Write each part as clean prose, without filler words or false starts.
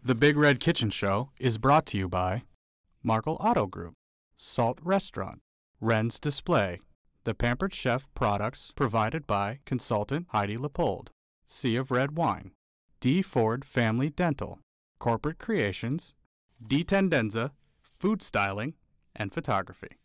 The Big Red Kitchen Show is brought to you by Markle Auto Group, Salt Restaurant, Wren's Display, The Pampered Chef products provided by consultant Heidi Leopold, Sea of Red Wine, D. Ford Family Dental, Corporate Creations, D. Tendenza, Food Styling, and Photography.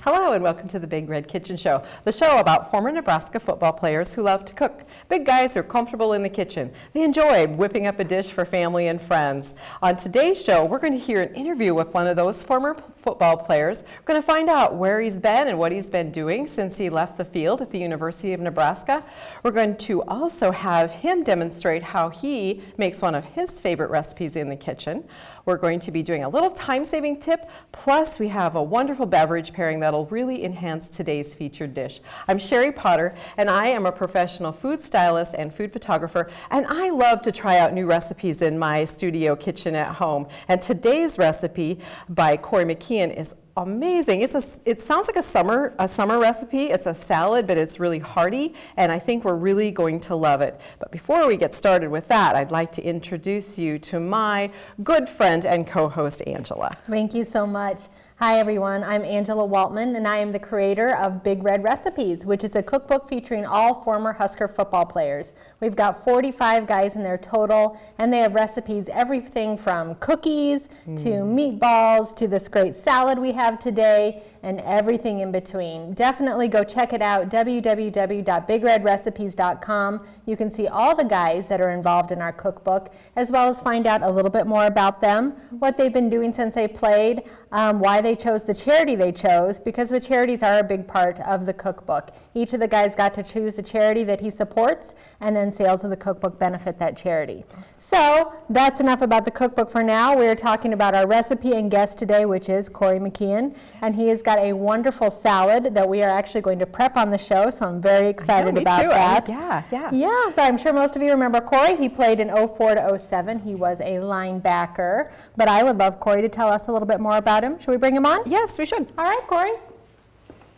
Hello and welcome to the Big Red Kitchen Show, the show about former Nebraska football players who love to cook. Big guys who are comfortable in the kitchen. They enjoy whipping up a dish for family and friends. On today's show, we're going to hear an interview with one of those former football players. We're going to find out where he's been and what he's been doing since he left the field at the University of Nebraska. We're going to also have him demonstrate how he makes one of his favorite recipes in the kitchen. We're going to be doing a little time-saving tip, plus we have a wonderful beverage pairing that'll really enhance today's featured dish. I'm Sherry Potter, and I am a professional food stylist and food photographer, and I love to try out new recipes in my studio kitchen at home. And today's recipe by Corey McKeon is amazing. It sounds like a summer recipe. It's a salad, but it's really hearty, and I think we're really going to love it. But before we get started with that, I'd like to introduce you to my good friend and co-host, Angela. Thank you so much. Hi everyone, I'm Angela Waltman, and I am the creator of Big Red Recipes, which is a cookbook featuring all former Husker football players. We've got 45 guys in there total, and they have recipes everything from cookies to meatballs to this great salad we have today, and everything in between. Definitely go check it out, www.bigredrecipes.com. You can see all the guys that are involved in our cookbook, as well as find out a little bit more about them, what they've been doing since they played, why they chose the charity they chose, because the charities are a big part of the cookbook. Each of the guys got to choose the charity that he supports, and then sales of the cookbook benefit that charity. So that's enough about the cookbook for now. We're talking about our recipe and guest today, which is Corey McKeon, and he has got a wonderful salad that we are actually going to prep on the show, so I'm very excited about that. Yeah, but I'm sure most of you remember Corey. He played in 04 to 07. He was a linebacker, but I would love Corey to tell us a little bit more about him. Should we bring him on? Yes, we should. All right, Corey.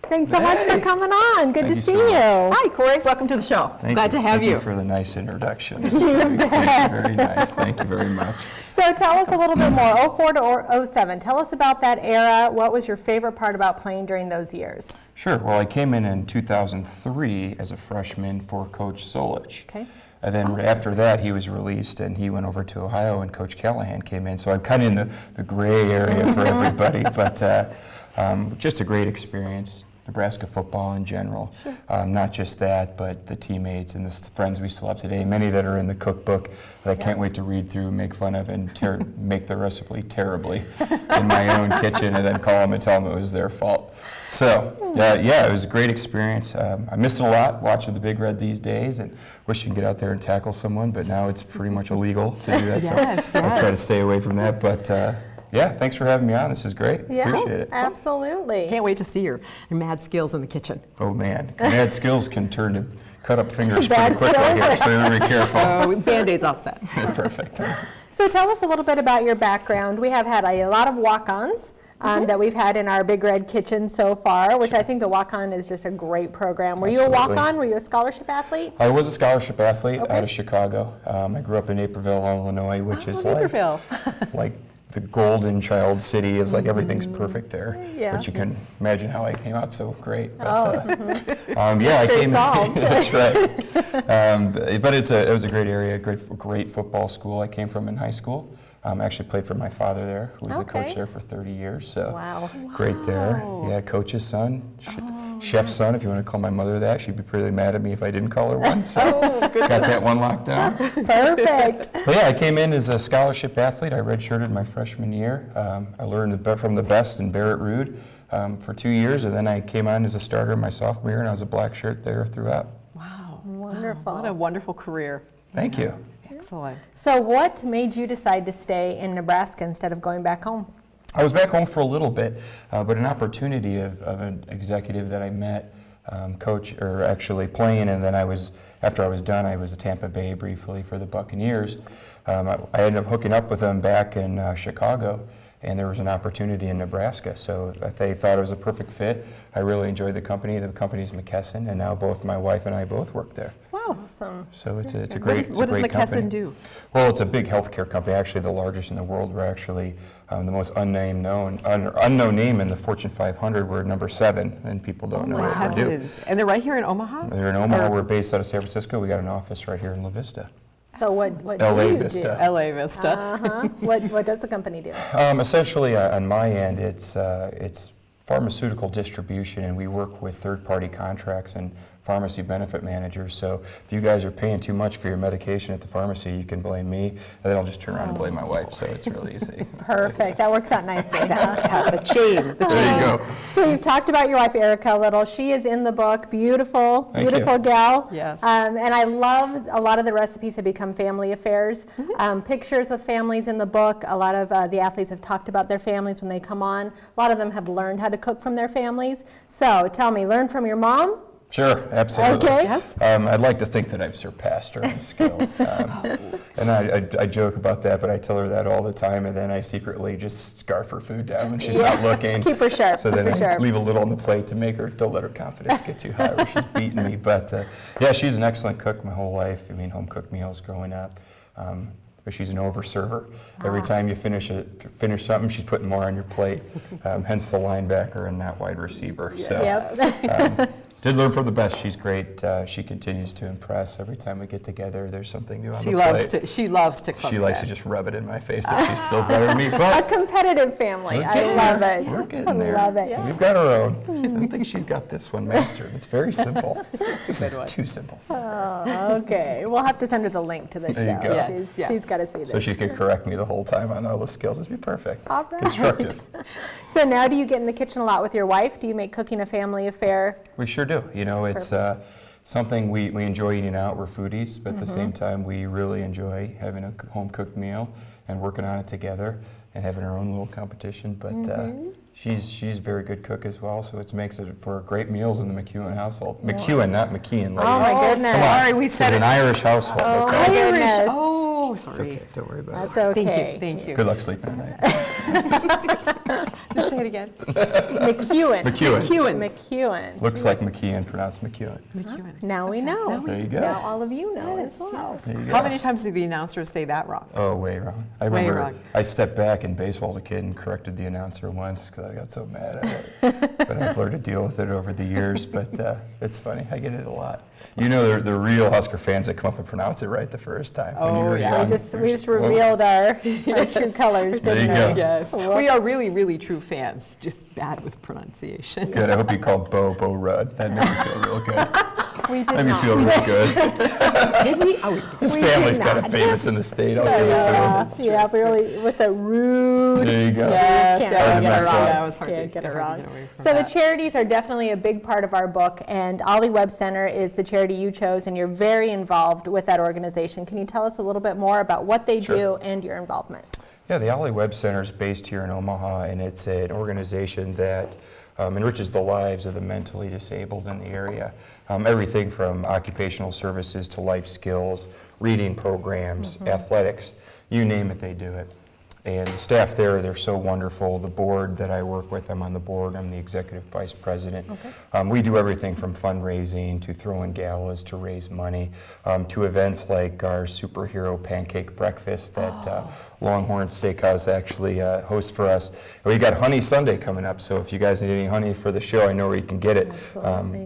Thanks so much for coming on. Good to see you. Hi, Corey. Welcome to the show. Glad to have you. Thank you for the nice introduction. You bet. Very nice. Thank you very much. So tell us a little bit more, 04 to 07. Tell us about that era. What was your favorite part about playing during those years? Sure. Well, I came in 2003 as a freshman for Coach Solich. Okay. And then after that, he was released, and he went over to Ohio, and Coach Callahan came in. So I'm kind of in the gray area for everybody, but just a great experience. Nebraska football in general. Sure. Not just that, but the teammates and the friends we still have today, many that are in the cookbook that I can't wait to read through, make fun of, and make the recipe terribly in my own kitchen, and then call them and tell them it was their fault. So, yeah, it was a great experience. I missed it a lot watching the Big Red these days, and wish you could get out there and tackle someone, but now it's pretty much illegal to do that, so I'll try to stay away from that. But yeah, thanks for having me on. This is great. Yeah, appreciate it. Absolutely. Can't wait to see your mad skills in the kitchen. Oh man, mad skills can turn to cut up fingers pretty quickly here, so you're very careful. Band-Aids offset. Perfect. So tell us a little bit about your background. We have had a lot of walk-ons that we've had in our Big Red Kitchen so far, which I think the walk-on is just a great program. Were you a walk-on? Were you a scholarship athlete? I was a scholarship athlete out of Chicago. I grew up in Naperville, Illinois, which is like the golden child city. Is like everything's perfect there. Yeah. But you can imagine how I came out so great. But, yeah, I came. That's right. But it was a great area, great football school. I came from in high school. Actually played for my father there, who was the coach there for 30 years. So great there. Yeah, coach's son, chef's son, if you want to call my mother that. She'd be pretty mad at me if I didn't call her one. So got that one locked down. Perfect. But yeah, I came in as a scholarship athlete. I redshirted my freshman year. I learned from the best in Barrett Rood for 2 years, and then I came on as a starter my sophomore year, and I was a black shirt there throughout. Wow. Wonderful. What a wonderful career. Thank you. Excellent. So what made you decide to stay in Nebraska instead of going back home? I was back home for a little bit, but an opportunity of an executive that I met, actually playing, and then after I was done, I was at Tampa Bay briefly for the Buccaneers. I ended up hooking up with them back in Chicago, and there was an opportunity in Nebraska, so they thought it was a perfect fit. I really enjoyed the company. The company's McKesson, and now both my wife and I both work there. Wow, awesome. So it's a great What does McKesson McKesson do? Well, it's a big healthcare company, actually the largest in the world. We're actually the most unknown name in the Fortune 500. We're number 7, and people don't know what we do. And they're right here in Omaha? They're in Omaha. We're based out of San Francisco. We got an office right here in La Vista. So what LA do you Vista. do? LA Vista. What does the company do? Essentially, on my end, it's pharmaceutical distribution, and we work with third-party contracts and pharmacy benefit managers. So if you guys are paying too much for your medication at the pharmacy, you can blame me, and then I'll just turn around and blame my wife. So it's really easy. Perfect. That works out nicely. The chain. There you go. So you've talked about your wife, Erica, a little. She is in the book. Beautiful, Thank beautiful you. gal. Yes. And I love a lot of the recipes have become family affairs. Pictures with families in the book. A lot of the athletes have talked about their families when they come on. A lot of them have learned how to cook from their families. So tell me, learn from your mom? Sure, absolutely. Okay. Yes. I'd like to think that I've surpassed her in skill. And I joke about that, but I tell her that all the time, and then I secretly just scarf her food down when she's not looking. Keep her sharp. So then I leave a little on the plate to don't let her confidence get too high where she's beating me. But yeah, she's an excellent cook my whole life. I mean, home cooked meals growing up. But she's an over-server. Every time you finish something, she's putting more on your plate. Hence the linebacker and not wide receiver. So, Yep. did learn from the best. She's great. She continues to impress. Every time we get together, there's something new on the plate. She loves to cook. She likes to just rub it in my face that she's still better than me. But A competitive family. I love it. we're getting there. I love it. We've got our own. I don't think she's got this one mastered. It's very simple. This is too simple. Okay. We'll have to send her the link to the There you show. go. Yes, yes. She's got to see this. So she could correct me the whole time on all the skills. It'd be perfect. All right. Constructive. So now do you get in the kitchen a lot with your wife? Do you make cooking a family affair? We sure do. You know, it's something we enjoy eating out. We're foodies, but at the same time, we really enjoy having a home-cooked meal and working on it together and having our own little competition. But she's a very good cook as well, so it makes it for great meals in the McEwen household. McEwen, not McKeon. Oh my goodness. Come on. Sorry, we This said is an Irish household. Oh, okay? my goodness. Oh, It's sorry. okay. Don't worry about That's it. okay. Thank you. Good luck sleeping tonight. Just say it again. McEwen. McEwen. McEwen. Looks like McKeon, pronounced McEwen. McEwen. Now we know. There you go. Now all of you know as well. There you go. How many times did the announcers say that wrong? Oh, way wrong. I Way remember wrong. I stepped back in baseball as a kid and corrected the announcer once because I got so mad at it. But I've learned to deal with it over the years, but it's funny. I get it a lot. You know, the real Husker fans that come up and pronounce it right the first time. When you were young, We just you're revealed our true colors, There didn't you go. we? Yes. Whoops. We are really, really true fans, just bad with pronunciation. Good. I hope you called Bo Rudd. That made me feel real good. We did Made me not. feel real good. Did we? Oh, His We family's did kind of not. famous in the state. I'll give it to him. Yeah, really, with a rude. There you go. Yes, Can't yeah, get it it was wrong. hard. Yeah, it was hard Can't to get it hard to wrong. get away from So the that. charities are definitely a big part of our book, and Ollie Webb Center is the charity you chose, and you're very involved with that organization. Can you tell us a little bit more about what they do and your involvement? Yeah, the Ollie Webb Center is based here in Omaha, and it's an organization that enriches the lives of the mentally disabled in the area. Everything from occupational services to life skills, reading programs, athletics, you name it, they do it. And the staff there, they're so wonderful. The board that I work with, I'm on the board, I'm the executive vice president. Okay. We do everything from fundraising to throwing galas to raise money, to events like our superhero pancake breakfast that Longhorn Steakhouse actually hosts for us. And we got Honey Sunday coming up, so if you guys need any honey for the show, I know where you can get it.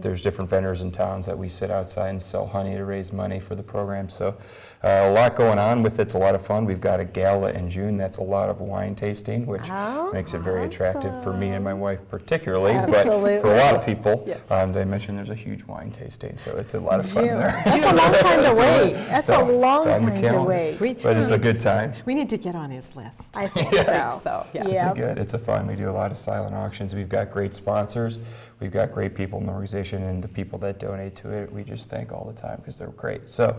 There's different vendors in towns that we sit outside and sell honey to raise money for the program. So a lot going on with it. It's a lot of fun. We've got a gala in June. That's a lot of wine tasting, which makes it very attractive for me and my wife particularly. Absolutely. But for a lot of people, Yes. they mentioned there's a huge wine tasting, so it's a lot of fun there. That's a long time to wait. That's a long It's on the time to calendar. wait. But it's a good time. We need to get on his list. I think So, yeah. Yeah. It's good. It's a fun. We do a lot of silent auctions. We've got great sponsors. We've got great people in the organization, and the people that donate to it, we just thank all the time because they're great. So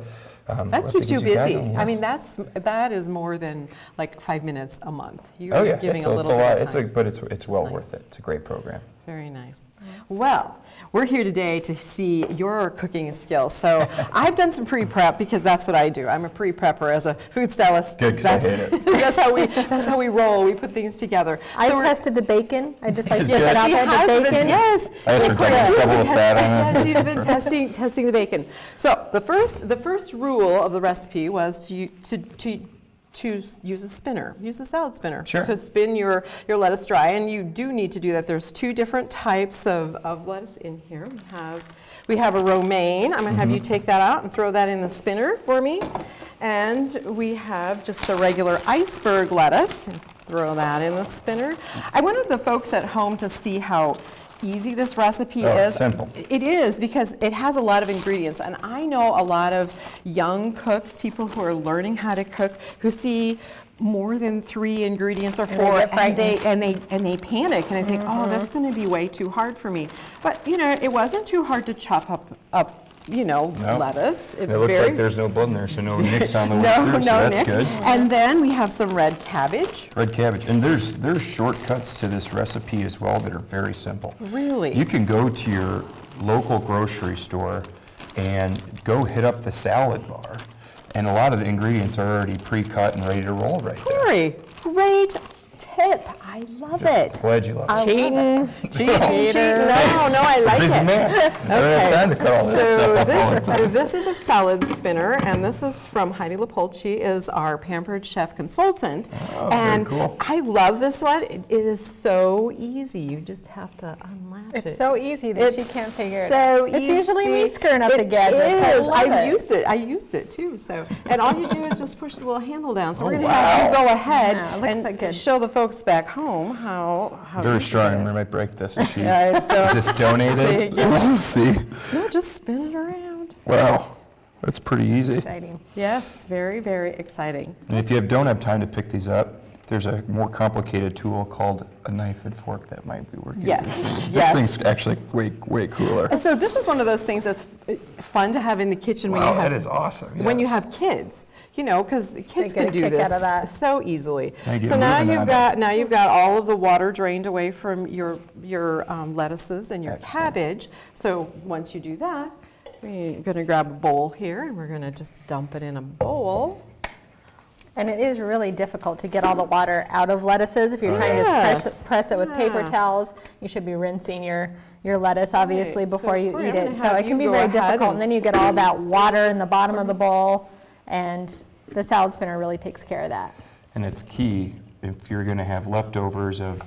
That keeps you busy. I mean, that is more than like 5 minutes a month. You're giving a little bit of time. But it's well worth it. It's a great program. Very nice. Well, we're here today to see your cooking skills. So I've done some pre-prep because that's what I do. I'm a pre-prepper as a food stylist. Good, because I hate it. That's how we roll. We put things together. I tested the bacon. I just like to get out there. The bacon. Yes. I asked her to double the fat on it. She's been testing the bacon. So the first rule of the recipe was to use a spinner, use a salad spinner to spin your lettuce dry, and you do need to do that. There's 2 different types of lettuce in here. We have a romaine. I'm going to have you take that out and throw that in the spinner for me. And we have just a regular iceberg lettuce. Just throw that in the spinner. I wanted the folks at home to see how easy this recipe is. It's simple. It is, because it has a lot of ingredients, and I know a lot of young cooks, people who are learning how to cook, who see more than 3 ingredients or 4, and they panic and they think, oh, that's going to be way too hard for me. But you know, it wasn't too hard to chop up lettuce. It looks like there's no blood in there, so no nicks on the way through, so that's nicks. good. And then we have some red cabbage. Red cabbage. And there's shortcuts to this recipe as well that are very simple. Really? You can go to your local grocery store and go hit up the salad bar, and a lot of the ingredients are already pre-cut and ready to roll right there. Corey, great tip. I love it. Glad you love it. Cheating. No, I like Busy it. man. I don't have time to cut all this stuff up all the time. This is a salad spinner, and this is from Heidi Leopold. She is our Pampered Chef consultant. Oh, and very cool. I love this one. It is so easy. You just have to unlatch it. It's so easy that she can't figure it out. It's usually me screwing up the gadget. I used it too. So, and all you do is just push the little handle down. So we're going to have you go ahead and show the folks back home how very strong. We might break this. Is I don't. this donated? See? No, just spin it around. Wow, that's pretty easy. Exciting. Yes, very, very exciting. And if you don't have time to pick these up, there's a more complicated tool called a knife and fork that might be working. Yes. This thing's actually way cooler. And so this is one of those things that's fun to have in the kitchen when that is awesome. When you have kids. You know, because kids can do this so easily. So now you've got all of the water drained away from your lettuces and your cabbage. So once you do that, we're going to grab a bowl here, and we're going to just dump it in a bowl. And it is really difficult to get all the water out of lettuces. If you're trying to just press it with paper towels, you should be rinsing your lettuce, obviously, before you eat it. So it can be very difficult. And then you get all that water in the bottom of the bowl. And the salad spinner really takes care of that. And it's key if you're going to have leftovers of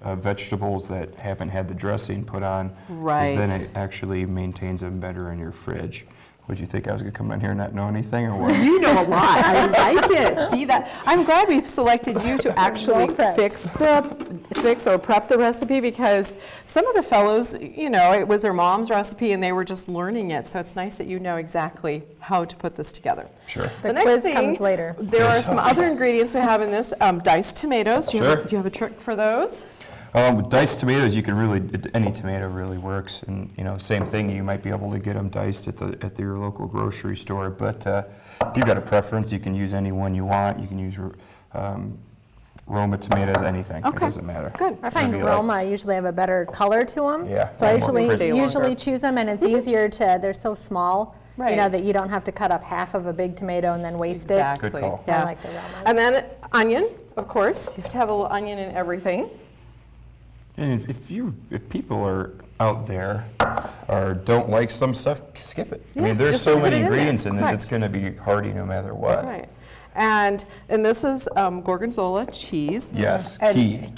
vegetables that haven't had the dressing put on, because then it actually maintains them better in your fridge. Would you think I was going to come in here and not know anything, or what? You know a lot. I like it. See that? I'm glad we've selected you to actually fix or prep the recipe, because some of the fellows, you know, it was their mom's recipe and they were just learning it. So it's nice that you know exactly how to put this together. Sure. The next quiz comes later. There are some other ingredients we have in this. Diced tomatoes. Do you have a trick for those? With diced tomatoes, you can any tomato really works, and you know, same thing. You might be able to get them diced at your local grocery store. But if you've got a preference, you can use any one you want. You can use Roma tomatoes, anything. It doesn't matter. Good. I find Roma usually have a better color to them. Yeah. So I usually choose them, and it's easier to. They're so small. Right. You know, that you don't have to cut up half of a big tomato and then waste it. Good call. Yeah. I like the Romas. And then onion, of course. You have to have a little onion in everything. And if people are out there or don't like some stuff, skip it. I mean, there's so many ingredients in this, it's going to be hearty no matter what. Right. And this is gorgonzola cheese. Yes, key.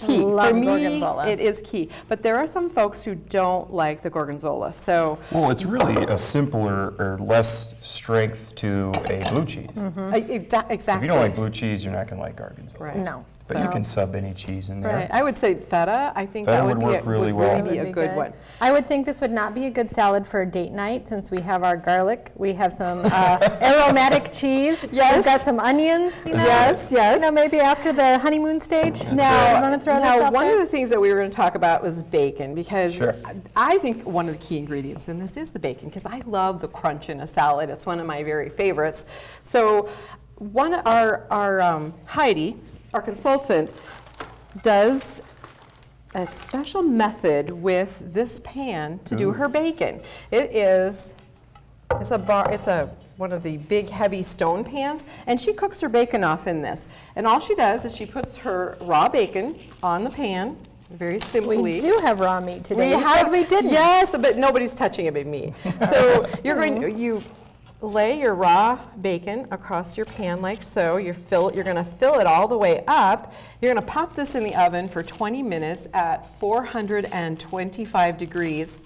Love For me, gorgonzola. it is key. But there are some folks who don't like the gorgonzola. So well, it's really a simpler or less strength to a blue cheese. Exactly. So if you don't like blue cheese, you're not going to like gorgonzola. Right. No. But you can sub any cheese in there. Right. I would say feta. I think Feta that would would work really well. be a good one. I would think this would not be a good salad for a date night since we have our garlic. We have some aromatic cheese. Yes. We've got some onions. You know, Yes, yes. You know, maybe after the honeymoon stage. Now, you want to throw this out one there? of the things that we were going to talk about was bacon, because Sure. I think one of the key ingredients in this is the bacon, because I love the crunch in a salad. It's one of my very favorites. So our Heidi, our consultant, does a special method with this pan to do her bacon. It's one of the big heavy stone pans, and she cooks her bacon off in this. And all she does is she puts her raw bacon on the pan, very simply. We do have raw meat today. We didn't. Yes, but nobody's touching it but me. So you lay your raw bacon across your pan like so. You're going to fill it all the way up. You're going to pop this in the oven for 20 minutes at 425 degrees,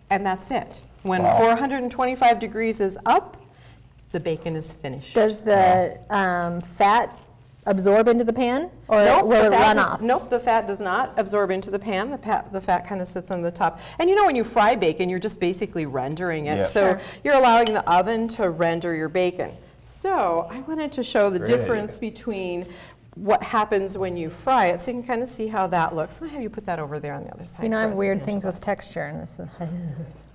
and that's it. When 425 degrees is up, the bacon is finished. Does the fat absorb into the pan, or will it run off? Nope, the fat does not absorb into the pan. The fat kind of sits on the top. And you know, when you fry bacon, you're just basically rendering it. Yeah. So you're allowing the oven to render your bacon. So I wanted to show the difference between what happens when you fry it, so you can kind of see how that looks. I'm going to have you put that over there on the other side. You know, I have for us, weird Angela. things with texture, and this is.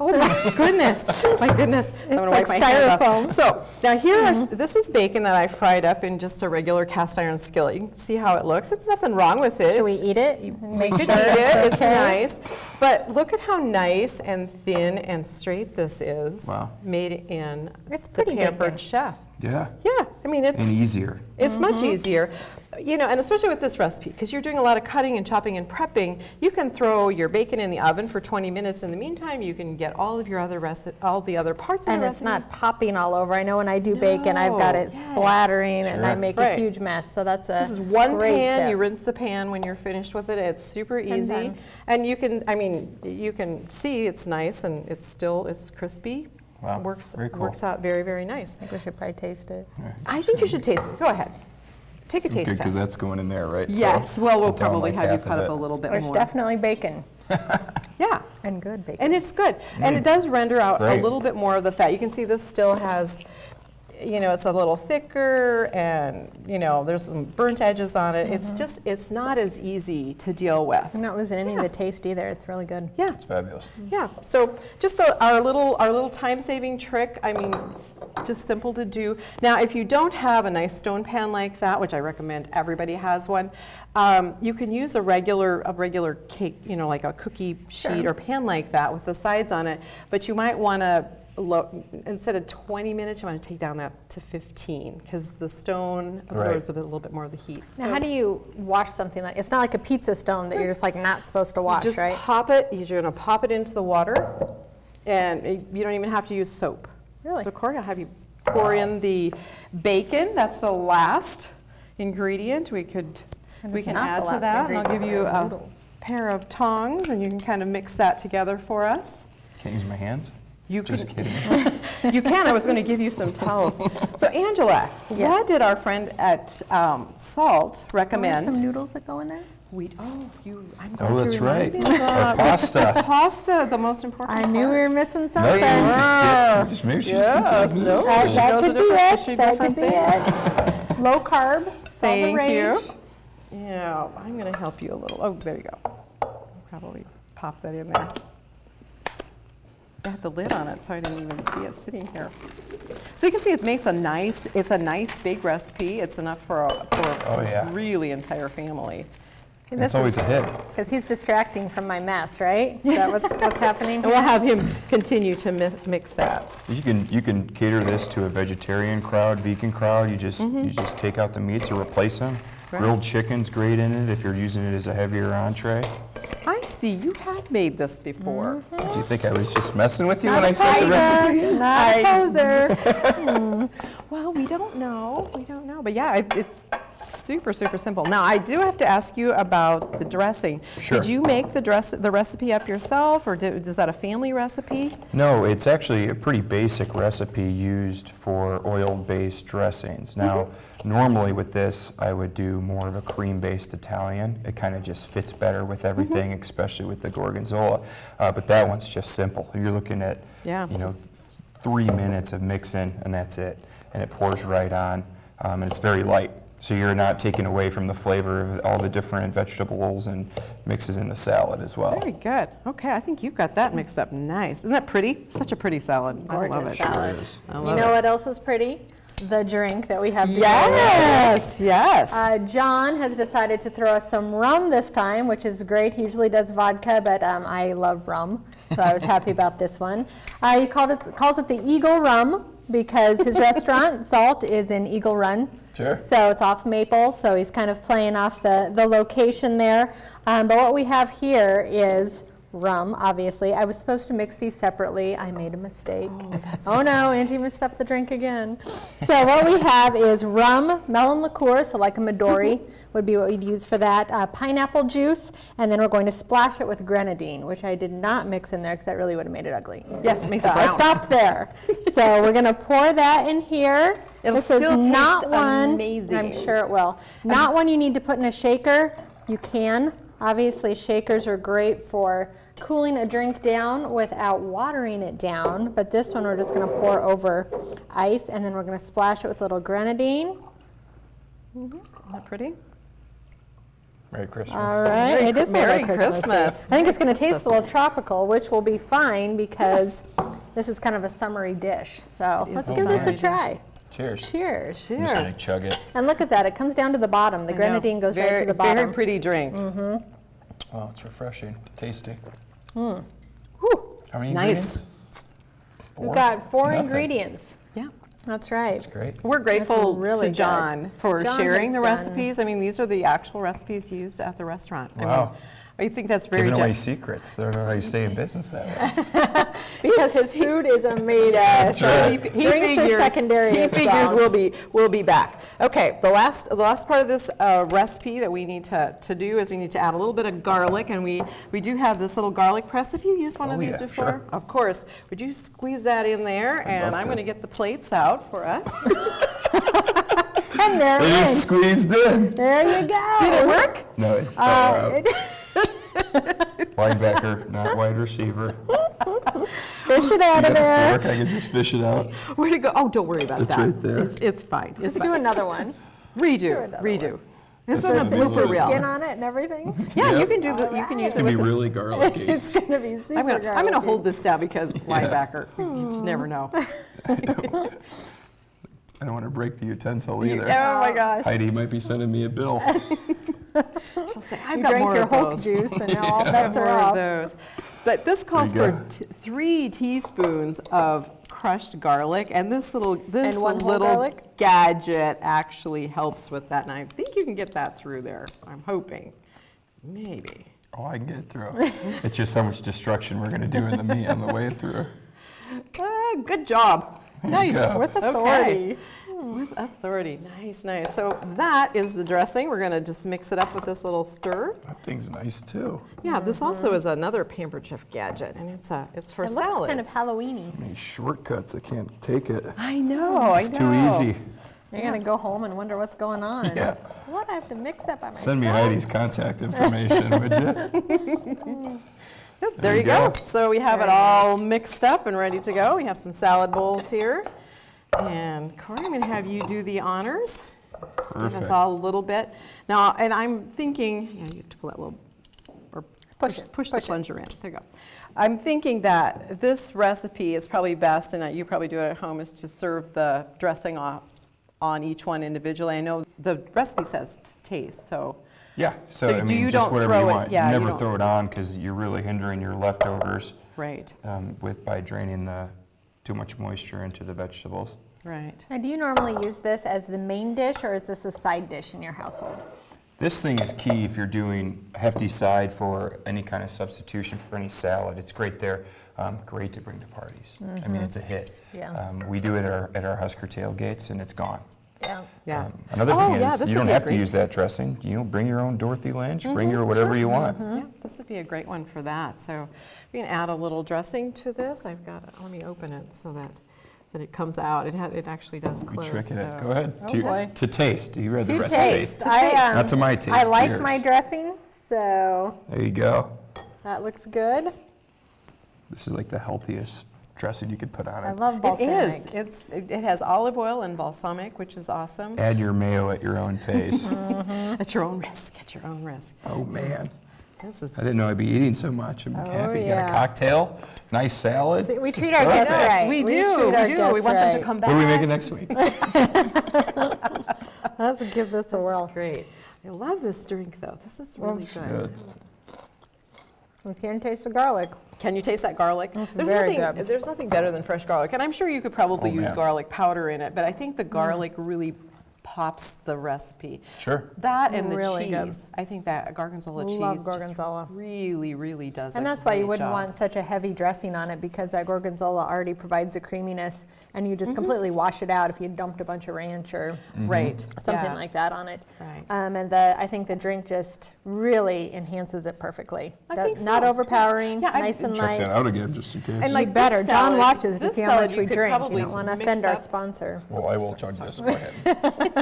Oh my goodness! My goodness! I'm going to like wipe my hands styrofoam. off. So now this is bacon that I fried up in just a regular cast iron skillet. You can see how it looks. There's nothing wrong with it. Should we eat it? We could eat it. It's nice. But look at how nice and thin and straight this is. Wow. Made in It's the pretty Pampered bacon. Chef. Yeah. Yeah, I mean it's And easier. It's much easier, you know, and especially with this recipe, because you're doing a lot of cutting and chopping and prepping. You can throw your bacon in the oven for 20 minutes. In the meantime, you can get all of your other all the other parts of And the it's recipe. not popping all over. I know when I do bacon, I've got it splattering, and I make a huge mess. So that's This is one great pan. tip. You rinse the pan when you're finished with it. It's super easy, done. and you can. I mean, you can see it's nice and it's crispy. Wow, Works very cool. Works out very, very nice. I think we should probably taste it. I think you should taste it. Go ahead. Take a taste test. Because that's going in there, right? Yes. So Well, we'll put down probably like have you half cut of up a it. little bit There's more. definitely bacon, Yeah. and good bacon. And it's good. And it does render out Great. a little bit more of the fat. You can see this still has, you know, it's a little thicker, and, you know, there's some burnt edges on it. It's just, it's not as easy to deal with. I'm not losing any of the taste either. It's really good. Yeah. It's fabulous. Yeah, so just so our little time-saving trick, I mean, just simple to do. Now, if you don't have a nice stone pan like that, which I recommend everybody has one, you can use a regular cake, you know, like a cookie sheet or pan like that with the sides on it, but you might want to, instead of 20 minutes, you want to take down that to 15, because the stone absorbs a little bit more of the heat. Now, how do you wash something like? It's not like a pizza stone that you're just like not supposed to wash, Just right? pop it. You're going to pop it into the water, and you don't even have to use soap. Really? So Corey, I'll have you pour in the bacon. That's the last ingredient. We can add to that. And I'll give you a pair of tongs, and you can kind of mix that together for us. Can't use my hands? You Just can, kidding. You can. I was going to give you some towels. So Angela, what did our friend at Salt recommend? Some noodles that go in there? I'm glad Oh, that's you right. reminded me. Our pasta. Pasta, the most important I knew part. we were missing No, something. you just maybe she's some fake noodles. That could be it. That could be it. it. Low carb. Thank all the you. rage. Yeah, I'm going to help you a little. Oh, there you go. Probably pop that in there. I had the lid on it, so I didn't even see it sitting here. So you can see it's a nice big recipe. It's enough for a really entire family. It's always a hit. Because he's distracting from my mess, right? Is that what's happening? And we'll have him continue to mix that. You can cater this to a vegetarian crowd, vegan crowd. You just take out the meats or replace them. Right. Grilled chicken's great in it if you're using it as a heavier entree. I see you have made this before. Do you think I was just messing with you when I said the recipe? Not a poser. Well, we don't know. But yeah, it's Super, super simple. Now, I do have to ask you about the dressing. Sure. Did you make the recipe up yourself, or is that a family recipe? No, it's actually a pretty basic recipe used for oil-based dressings. Now, normally with this, I would do more of a cream-based Italian. It kind of just fits better with everything, especially with the gorgonzola. But that one's just simple. You're looking at, you know, 3 minutes of mixing, and that's it. And it pours right on, and it's very light. So you're not taking away from the flavor of all the different vegetables and mixes in the salad as well. Very good. Okay, I think you've got that mixed up nice. Isn't that pretty? Such a pretty salad. Gorgeous I love it. salad. Sure is. I love You know it. what else is pretty? The drink that we have today. Yes, yes. John has decided to throw us some rum this time, which is great. He usually does vodka, but I love rum, so I was happy about this one. He calls it the Eagle Rum because his restaurant, Salt, is in Eagle Run. Sure. So it's off Maple, so he's kind of playing off the location there. But what we have here is rum, obviously. I was supposed to mix these separately. I made a mistake. Oh no, Angie messed up the drink again. So what we have is rum, melon liqueur, so like a Midori would be what we'd use for that, pineapple juice, and then we're going to splash it with grenadine, which I did not mix in there because that really would have made it ugly. Yes, makes So it brown. I stopped there. So we're going to pour that in here. It'll This is still not taste one, amazing. I'm sure it will. Not one you need to put in a shaker. You can. Obviously, shakers are great for cooling a drink down without watering it down, but this one we're just going to pour over ice, and then we're going to splash it with a little grenadine. Isn't that pretty? Merry Christmas. All right, it is Merry Christmas. Christmas. I think it's going to taste a little tropical, which will be fine because this is kind of a summery dish. So let's give this a summery. try. Cheers. Cheers. I'm just going to chug it. And look at that, it comes down to the bottom. The grenadine goes right to the bottom. Very pretty drink. Oh, it's refreshing. Tasty. Whew. How many Nice. ingredients? We've got 4 It's nothing. ingredients. Yeah. That's right. That's great. We're grateful really to John for John sharing has the done- recipes. I mean, these are the actual recipes used at the restaurant. Wow. I think that's very Giving away gen- secrets. I don't know how you stay in business that way. Because his food is amazing. Yes, So right. he drinks are secondary. He it figures sounds. we'll be back. Okay, the last part of this recipe that we need to do is we need to add a little bit of garlic, and we do have this little garlic press. Have you used one of these yeah, before? sure. Of course. Would you squeeze that in there? And love I'm to. going to get the plates out for us. And there it It's is. squeezed in. There you go. Did it work? No, it fell out. it- Linebacker, not wide receiver. Fish it out You of got a there. fork, I can just fish it out. Where'd it go? Oh, don't worry about It's that. right there. It's fine. It's Just fine. do another one. Redo. another Redo. This This is a is gonna be blooper really reel. Skin on it and everything. Yeah, you Yep. can do the. You can use It's it going to with be this. really garlicky. It's going to be super I'm gonna garlicky. hold this down because linebacker. You just never know. I don't want to break the utensil either. Oh my gosh. Heidi might be sending me a bill. I'll say, I've You got drank more your of Hulk those. juice and now all I've bets got are more of off. those. But this calls There you for go. 3 teaspoons of crushed garlic, and this And one whole little garlic? gadget actually helps with that. And I think you can get that through there. I'm hoping. Maybe. Oh, I can get it through. It's just how much destruction we're going to do in the meat on the way through. Good job. Nice. go. With Okay. authority. With authority. Nice, nice. So that is the dressing. We're going to just mix it up with this little stir. That thing's nice too. Yeah, this also is another Pampered Chef gadget, and it's for It looks salads. kind of Halloween-y. These shortcuts, I can't take it. I know, I know. It's too easy. You're going to go home and wonder what's going on. Yeah. What? I have to mix that by myself? Send me Heidi's contact information, would you? There you go. So we have it all mixed up and ready to go. We have some salad bowls here. And Corey, I'm going to have you do the honors. Just give us Perfect. all a little bit. Now, and I'm thinking, yeah, you have to pull that little, or push the push it. plunger in. There you go. I'm thinking that this recipe is probably best, and you probably do it at home, is to serve the dressing off on each one individually. I know the recipe says to taste, so. Yeah, So so I do mean, you just don't whatever throw you it- want. yeah, you Never don't- throw it on because you're really hindering your leftovers Right, by draining too much moisture into the vegetables. right. Now, do you normally use this as the main dish, or is this a side dish in your household? This thing is key if you're doing a hefty side for any kind of substitution for any salad. It's great there. Great to bring to parties. I mean, it's a hit. Yeah. We do it at our Husker tailgates, and it's gone. Yeah. Yeah. Another thing yeah, is this you would don't be a have to great- use that dressing. You know, bring your own Dorothy Lynch, bring your whatever you want. Yeah, this would be a great one for that. So we can add a little dressing to this. I've got, let me open it so that it comes out. It actually does Be close. tricking it. so- Go ahead. Oh, boy. To taste. You read the To recipe. taste. Not to my taste. I to like yours. my dressing, so There you go. that looks good. This is like the healthiest dressing you could put on it. I love It balsamic. is. It has olive oil and balsamic, which is awesome. Add your mayo at your own pace. At your own risk. At your own risk. Oh man, This is I didn't know I'd be eating so much. I'm happy. You got yeah. a cocktail, nice salad. See, we This is treat our guests perfect. right. We We do. treat our We do. guests We want them right. to come back. What are we making next week? Let's give this a whirl. Great. I love this drink though. This is really good. Good. We can taste the garlic. Can you taste that garlic? It's very good. There's nothing better than fresh garlic. And I'm sure you could probably Oh, use man. garlic powder in it, but I think the garlic really pops the recipe. Sure. That and the Really good. cheese. I think that gorgonzola cheese Love just gorgonzola. really, really does And a that's why you great wouldn't job. want such a heavy dressing on it, because that gorgonzola already provides a creaminess, and you just completely wash it out if you dumped a bunch of ranch or Right. something yeah. like that on it. Right. And I think the drink just really enhances it perfectly. I think Not so. overpowering, Yeah, nice and Check light. that out again, just in case. And You like better. this John salad- watches to this see how salad much you we could drink. You probably don't want to mix offend our up- sponsor. Well, I will chug this. Go ahead.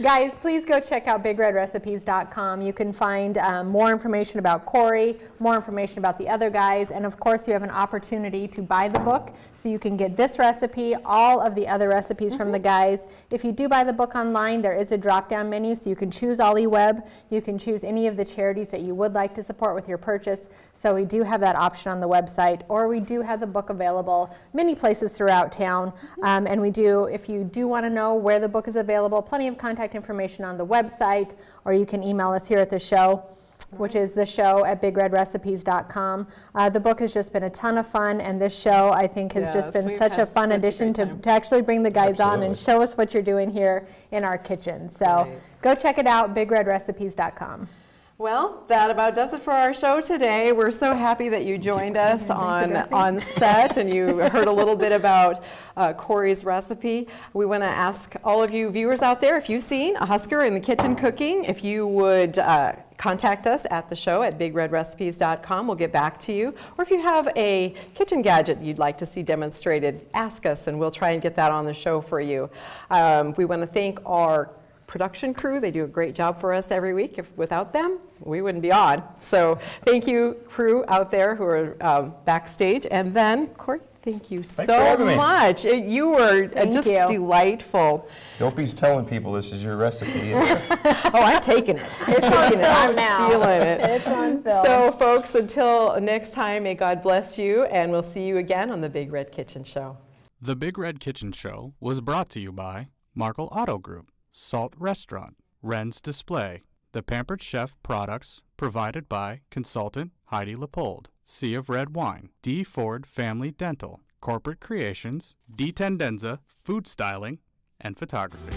Guys, please go check out BigRedRecipes.com. You can find more information about Corey, more information about the other guys, and of course you have an opportunity to buy the book so you can get this recipe, all of the other recipes from the guys. If you do buy the book online, there is a drop-down menu, so you can choose Ollie Webb. You can choose any of the charities that you would like to support with your purchase. So we do have that option on the website, or we do have the book available many places throughout town. And we do, if you do want to know where the book is available, plenty of contact information on the website, or you can email us here at the show, which is the show at BigRedRecipes.com. The book has just been a ton of fun, and this show, I think, has just Yes, been we've such a had fun such a addition great to, time. to actually bring the guys on and Absolutely. show us what you're doing here in our kitchen. So Right. go check it out, BigRedRecipes.com. Well, that about does it for our show today. We're so happy that you joined us on set and you heard a little bit about Corey's recipe. We want to ask all of you viewers out there, if you've seen a Husker in the kitchen cooking, if you would contact us at the show at BigRedRecipes.com. We'll get back to you. Or if you have a kitchen gadget you'd like to see demonstrated, ask us and we'll try and get that on the show for you. We want to thank our production crew. They do a great job for us every week. Without them, we wouldn't be on. So thank you, crew out there who are backstage. And then, Corey, thank you for so having me. much. You were just you. delightful. Don't be telling people this is your recipe. Oh, I'm taking it. I'm taking it. I'm now. stealing it. It's on film. So, folks, until next time, may God bless you, and we'll see you again on the Big Red Kitchen Show. The Big Red Kitchen Show was brought to you by Markle Auto Group, Salt Restaurant, Wren's Display, The Pampered Chef products provided by consultant Heidi Leopold, Sea of Red Wine, D. Ford Family Dental, Corporate Creations, D. Tendenza Food Styling, and Photography.